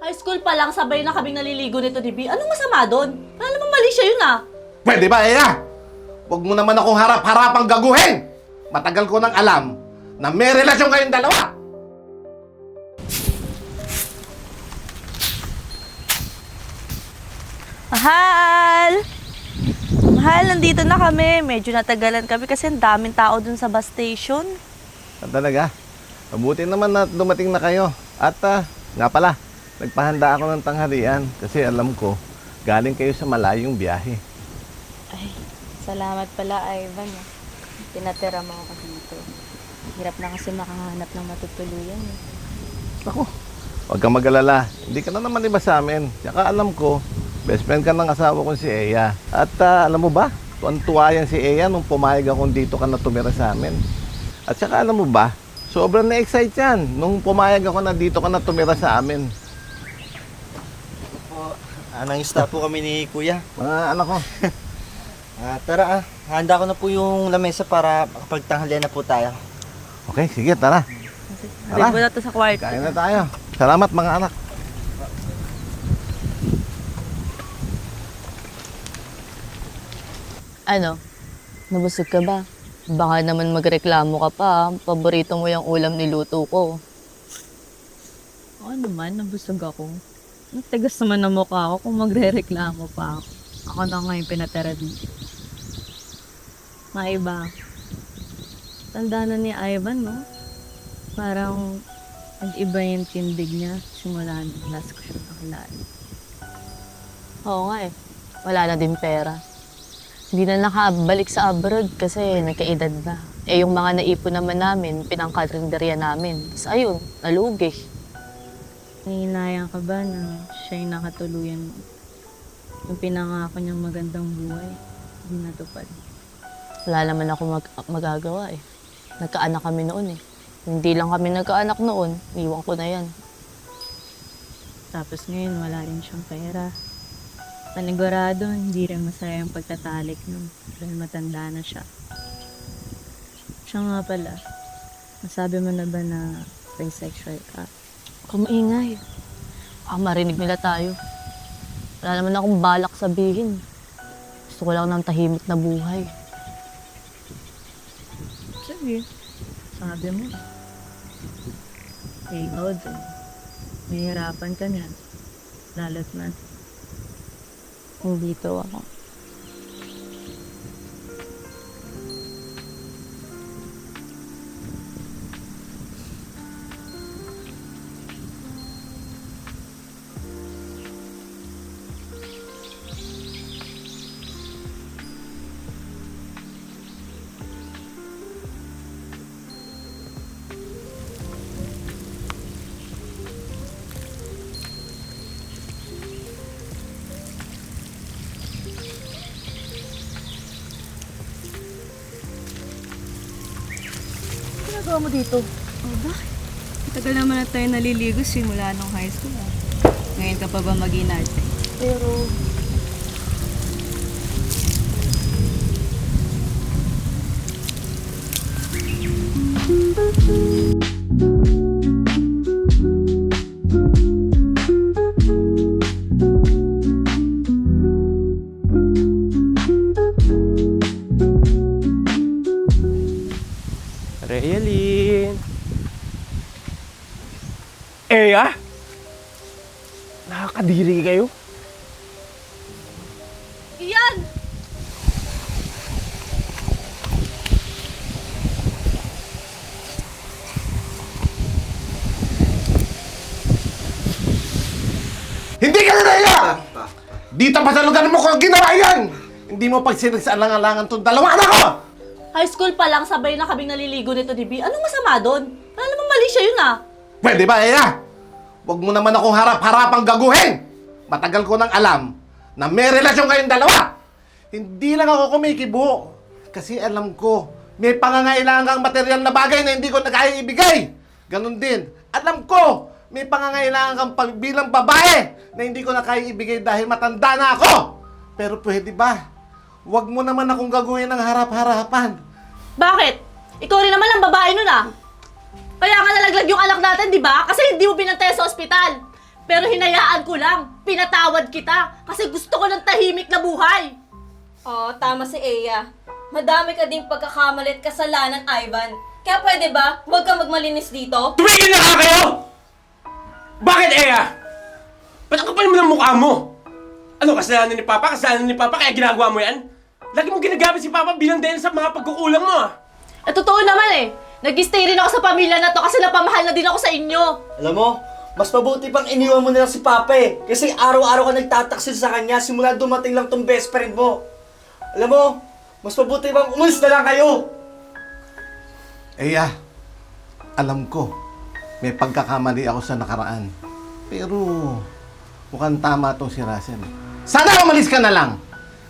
High school pa lang, sabay na kaming naliligo nito ni B. Anong masama doon? Wala namang mali siya yun ah. Pwede ba, Eya? Huwag mo naman akong harap-harapang gaguhin! Matagal ko nang alam na may relasyon kayong dalawa! Mahal! Mahal, nandito na kami. Medyo natagalan kami kasi ang daming tao dun sa bus station. Talaga? Mabuti naman na dumating na kayo. At nga pala, nagpahanda ako ng tanghalian kasi alam ko, galing kayo sa malayong biyahe. Ay, salamat pala, Ivan. Pinatira mo ako dito. Hirap na kasi makahanap ng matutuluyan. Ako, huwag kang mag-alala. Hindi ka na naman iba sa amin. Tsaka alam ko, best friend ka ng asawa kong si Eya. At alam mo ba, tuwan-tuwa yan si Eya nung pumayag akong dito ka na tumira sa amin. At saka alam mo ba, sobrang na-excite yan nung pumayag ako na dito ka na tumira sa amin. Nangista po kami ni Kuya. Mga anak ko. Tara handa ko na po yung lamesa para makapagtanghalian na po tayo. Okay, sige, tara. Halip mo na to sa kwarto. Kain na tayo. Salamat mga anak. Ano? Nabusog ka ba? Baka naman magreklamo ka pa. Paborito mo yung ulam niluto ko. Oo naman, nabusog ako. Nagtagas naman ang mukha ako kung magre-reklamo pa ako. Ako na ngayon pinatira dito. Maiba. Tanda na ni Ivan, no? Parang nag-iba yung tindig niya simula nung last ko siya nakilala. Oo nga eh. Wala na din pera. Hindi na nakabalik sa abroad kasi nagkaedad na. Eh yung mga naipon naman namin, pinangkarinderya namin. Tapos ayun, nalugi. Nanginayang ka ba na siya yung nakatuluyan mo? Yung pinangako niyang magandang buhay, hindi natupad. Wala naman ako magagawa eh. Nagkaanak kami noon eh. Hindi lang kami nagkaanak noon, iwan ko na yan. Tapos ngayon, wala rin siyang pera. Panigurado, hindi rin masaya ang pagtatalik nun dahil matanda na siya. Siya nga pala, masabi mo na ba na bisexual ka? Huwag maingay. Baka marinig nila tayo. Wala naman akong balak sabihin. Gusto ko lang ng tahimik na buhay. Sige, sabi mo. Eh, ikaw din. Mahihirapan ka niyan. Lalo't na. Dito ako. Ginagawa mo dito? Oh, bakit? Tagal naman na tayo naliligo simula nung high school. Ngayon ka pa ba mag-inarte? Pero... Realin. Eya? Nakakadiri kayo? Iyan! Hindi ka na Eya! Dito pa sa lugar mo ko ginawa yan! Hindi mo pagsinagsalangalangan tong dalawa anak ko! High school pa lang, sabay na kaming naliligo nito ni B. Anong masama doon? Wala namang mali siya yun ah. Pwede ba, Eya? Huwag mo naman akong harap-harapang gaguhin! Matagal ko nang alam na may relasyon kayong dalawa! Hindi lang ako kumikibo. Kasi alam ko, may pangangailangan kang material na bagay na hindi ko na kaya ibigay. Ganon din. Alam ko, may pangangailangan kang bilang babae na hindi ko na kaya ibigay dahil matanda na ako. Pero pwede ba? Huwag mo naman akong gagawin ng harap-harapan. Bakit? Ikaw rin naman ang babae nun ah. Kaya nga nalaglag yung anak natin, di ba? Kasi hindi mo binantay sa ospital. Pero hinayaan ko lang. Pinatawad kita kasi gusto ko ng tahimik na buhay. Oo, tama si Eya. Madami ka ding pagkakamali at kasalanan, Ivan. Kaya pwede ba, huwag kang magmalinis dito? Tumigil na nga kayo! Bakit, Eya? Ba't ang kapal mo ng mukha mo? Ano, kasalanan ni Papa? Kasalanan ni Papa kaya ginagawa mo yan? Lagi mo ginagamit si Papa bilang dahil sa mga pagkukulang mo, ah. Totoo naman eh. Nag-stay rin ako sa pamilya na to kasi napamahal na din ako sa inyo. Alam mo, mas mabuti pang iniwan mo na lang si Papa eh. Kasi araw-araw ka nagtataksil sa kanya simula dumating lang tong best friend mo. Alam mo, mas mabuti pang umalis na lang kayo. Eya, alam ko, may pagkakamali ako sa nakaraan. Pero, mukhang tama tong si Russell. Sana umalis ka na lang!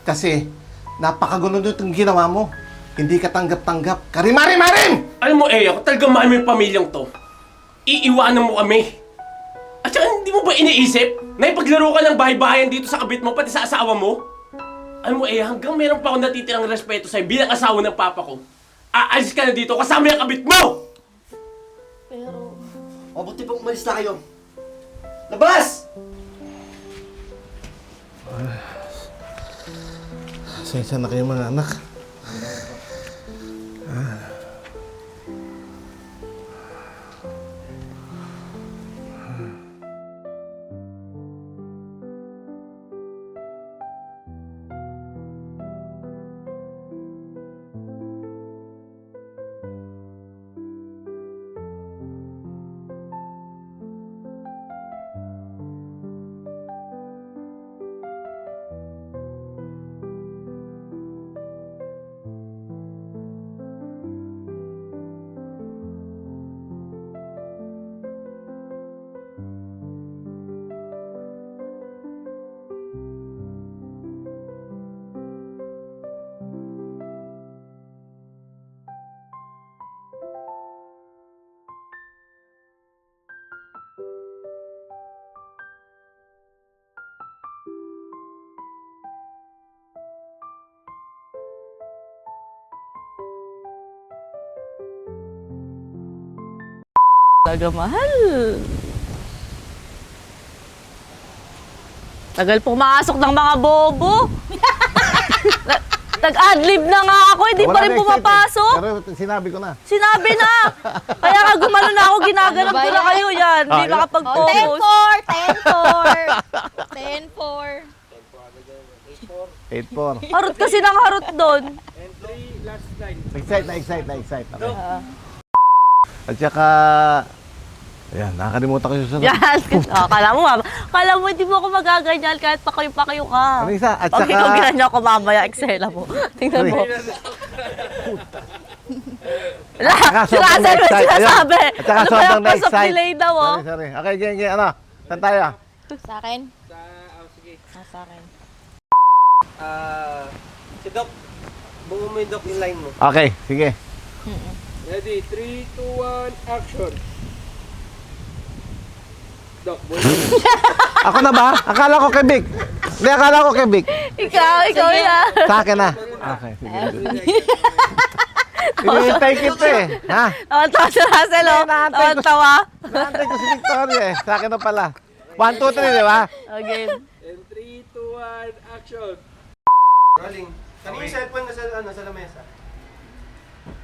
Kasi, napakagulo itong ginawa mo. Hindi ka tanggap-tanggap. Karimari-marim! Alam mo, Eya, kung talagang mahal mo yung pamilyang to, iiwanan mo kami. At saka hindi mo ba iniisip na ipaglaro ka ng bahay-bahayan dito sa kabit mo, pati sa asawa mo? Alam mo, Eya, hanggang meron pa akong natitirang respeto sa'yo bilang asawa ng papa ko, aalis ka na dito kasama yung kabit mo! Mabuti pang umalis na kayo. Labas! Pasensya na kayo mga anak. Talaga mahal. Tagal pumasok ng mga bobo. Tag-adlib na nga ako, hindi pa rin pumapasok. Pero sinabi ko na. Sinabi na. Kaya nga gumano na ako, ginaganap ko na kayo yan. Hindi makapag-focus. 8-4. Harot kasi ng harot doon. Excite. Okay. At saka, ayan, nakakalimutan ko yung susunod. Yan. Oh, kala mo hindi mo ako magaganyan kahit pakayo ka. Ano isa? At Pag saka, ikaw ginanyan ko mamaya, Excela mo. Tingnan mo. saka Si Russell mo na-excite. sinasabi. Ayun. At saka Ano kaya sobrang pas of na-excite. delay daw, oh. Sorry. Okay, game. Ano? Saan tayo? Sa akin? Sige. Sa akin. Si Doc, buo mo yung Doc yung line mo. Okay, sige. Ready, 3, 2, 1, action! Doc, buo Ako na ba? Akala ko kay Vic. Hindi, akala ko kay Vic. Ikaw yan. Sa akin na. Okay, sige. Hinihintay kita eh. Ha? Tawa-tawa si Russell, oh. Tawa-tawa. Naantay ko si Victoria eh. Sa akin na pala. 1, 2, 3, di ba? Okay. And 3, 2, 1, action! Rolling. Kanina yung cellphone nasa lamesa.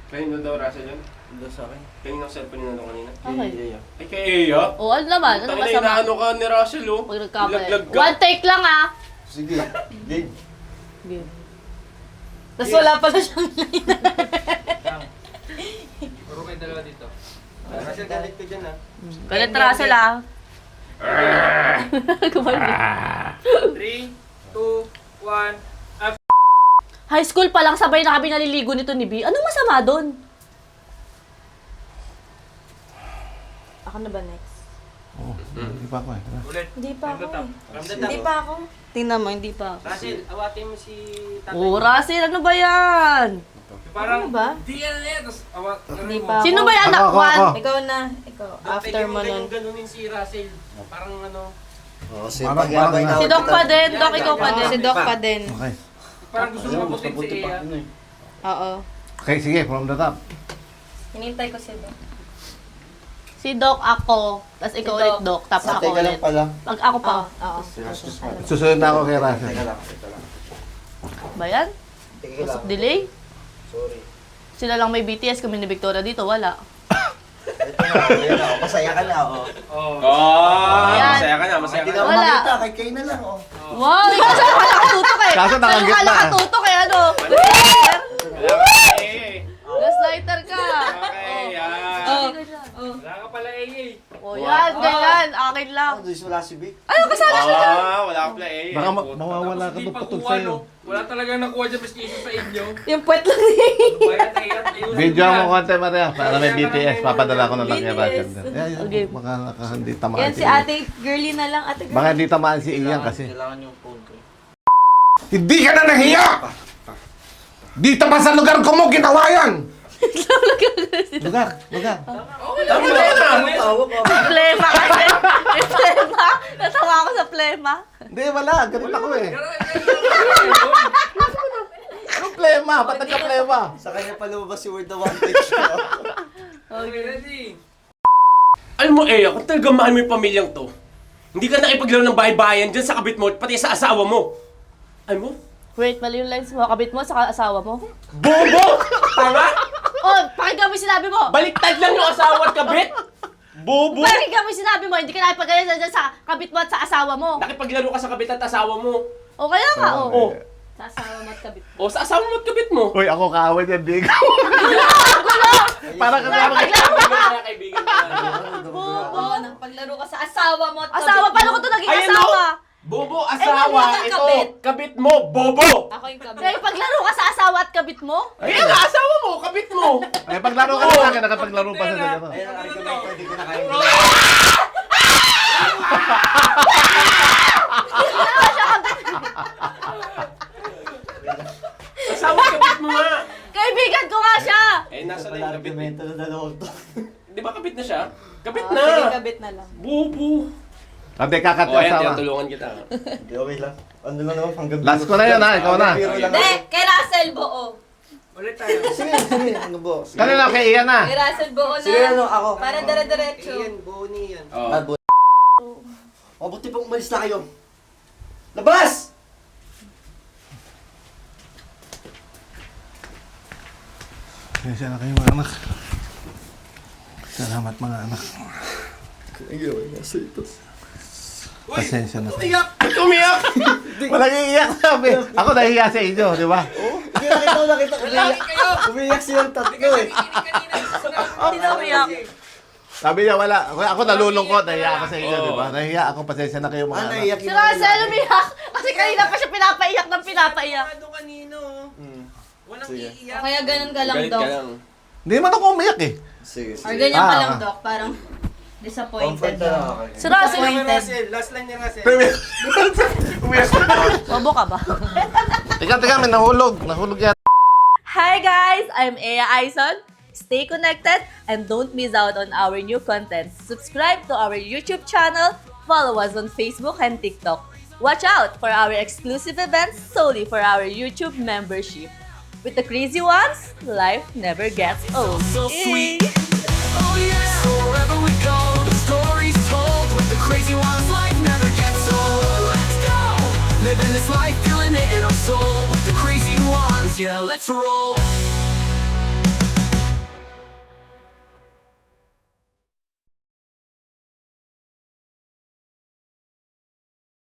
Kanino daw, Russell yun? Hindi sa akin. Kanino ang cellphone nyo natin kanina? Okay. Ay, kay Eya? Oh, ano naman? Ano Tangina, masama? inaano ka ni Russell, oh. Pag nagkamali. Laglag ka. One take lang, ah. Sige, game. Tapos wala pa na siyang Puro kayo dalawa dito. Russell, galit ka dyan, ah. Galit Russell, ah. 3, 2, 1, High school pa lang, sabay na kami naliligo nito ni B. Anong masama doon? Ako na ba next? Hindi pa ako eh. ulit. Hindi pa ako eh. Ramdam Hindi pa ako. Tingnan mo, hindi pa ako. Russell, awatin mo si tatay. Oh, Russell, ano ba yan? Parang, Ano ba? di yan eh. Tapos, Hindi pa ako. Sino ba yan, anak Ako. Juan? Ikaw na. Ikaw. After mo nun. ganunin si Russell. Parang ano, Oo, si Parang- pagyabay na. Si Doc pa din. Doc, ikaw pa din. Si Doc pa din. Okay. parang gusto mo mabutin si Eya. Oo. Okay, sige. From the top. Hinintay ko si Doc. Si Doc ako, tapos ikaw Si ulit Doc. Doc, tapos ako Teka lang ulit. pala. Pag ako pa. Oo. Susunod na ako kay Russell. Teka lang. Ba yan? Teka lang. Usap delay? Sorry. Sila lang may BTS, kami ni Victoria dito, wala. Ito na, ayan na, masaya ka na, oh. Ayan. Masaya ka na, masaya Hindi ka ka na. Wala. makita, kay Kay na lang, oh. Wow! Ikaw saan ka nakatutok eh? Kaso nakagitna. Saan ka nakatutok eh, ano? Gaslighter ka! Okay, yan. Wala ka pala, eh. O yan, ganyan, akin lang. Oh, doon wala si Vic. Ano, kasama siya? Wala ka pala, eh. Baka mawawala ka doon patol sa'yo. Wala talaga nakuha dyan prestige sa inyo. Yung puwet lang eh. Bayat na iyan. Ayun. Video mo konti, Maria, para may BTS. Papadala ko na lang kay Russell. BTS. Okay. Baka hindi tamaan Yan si ate girly na lang, ate girly. Baka hindi tamaan si Ian kasi. Kailangan yung phone ko. Hindi ka na nahiya! Dito pa sa lugar ko mo ginawa yan! lugar. Tama na. Tawag, oh. Plema kasi. May plema. Natawa ako sa plema. Hindi, wala. Ganit ako eh. Anong plema? Ba't nagka-plema? Sa kanya pa lumabas si Word the Wanted siya. Okay, ready. Alam mo, Eya, kung talagang mahal mo yung pamilyang to, hindi ka nakipaglaro ng bahay-bayan dyan sa kabit mo, pati sa asawa mo. Alam mo? Wait, mali yung lines mo. Kabit mo sa asawa mo. Bobo! Tama? Oh, pakinggan mo yung sinabi mo. Baliktad lang yung asawa at kabit! Bobo! Pakinggan mo yung sinabi mo. Hindi ka nakipag-alala dyan sa kabit mo at sa asawa mo. Nakipaglaro ka sa kabit at asawa mo. O kaya nga, oh. Sa asawa mo at kabit. O, sa asawa mo at kabit mo. Uy, ako kaaway yan, di ikaw. Parang kasama Kaibigan ka na. Oo, paglaro ka sa asawa mo at kabit. Asawa, paano ko ito naging Ayan, asawa? Bobo, mali asawa. ang Ito, kabit. kabit mo, bobo! Ako yung kabit. Nakipaglaro ka sa asawa at kabit mo? Ayan nga, asawa mo, kabit mo. Ay, paglaro ka sa akin, nakapaglaro pa sa gano'n. Ayun ang argumento, hindi ko na kaya. Asawa, kabit mo nga. Kaibigan ko nga siya! Eh, nasa na Wala yung kabit mo. argumento na dalawang to. Di ba kabit na siya? Kabit Oo, sige, na. kabit na lang. Bobo. Hindi, kakat O, ka ayan, asawa. tinutulungan kita. Hindi, okay lang. Ano lang naman, panggabi. Last ko na yan, ha? Ikaw na. Biro lang Hindi, ako. kay Russell buo. Ulit tayo. Sige, ano ba? Sige. Kanina kay Ian na. Kay Russell buo na. Sige, ano, ako. Para dire-diretso. Oh. Ah, bu- Mabuti pang umalis na kayo. Labas! Pasensya na kayo mga anak. Salamat mga anak. Ayaw, nasa ito. Pasensya na kayo. Iyak! Ba't umiyak? Walang iiyak sabi. Ako nahiya sa inyo, di ba? Hindi, nakita. Umiyak silang tatlo eh. Hindi na umiyak. Sabi niya wala. Ako nalulungkot, nahiya ako sa inyo, di ba? Nahiya ako, pasensya na kayo mga Ah, anak. naiyak Si Russell umiyak. Kasi kanina pa siya pinapaiyak ng pinapaiyak. kanino. Walang Sige. O iiyak. kaya ganun ka lang, Galit Doc. ka lang. Hindi man ako umiyak eh. Sige, Or sige. ganyan ka Ah, lang, ah. Doc. Parang Comfort disappointed na lang lang. ako. Si Russell, Disappointed. Last line ni Russell. Umiyak. bobo ka ba? Teka, may nahulog. Nahulog yan. Hi guys, I'm Ea Aison. Stay connected and don't miss out on our new content. Subscribe to our YouTube channel, follow us on Facebook and TikTok. Watch out for our exclusive events solely for our YouTube membership. With the crazy ones, life never gets old. So sweet. Oh yeah. So wherever we go, the story's told. With the crazy ones, life never gets old. Let's go. Living this life, feeling it in our soul. With the crazy ones, yeah, let's roll.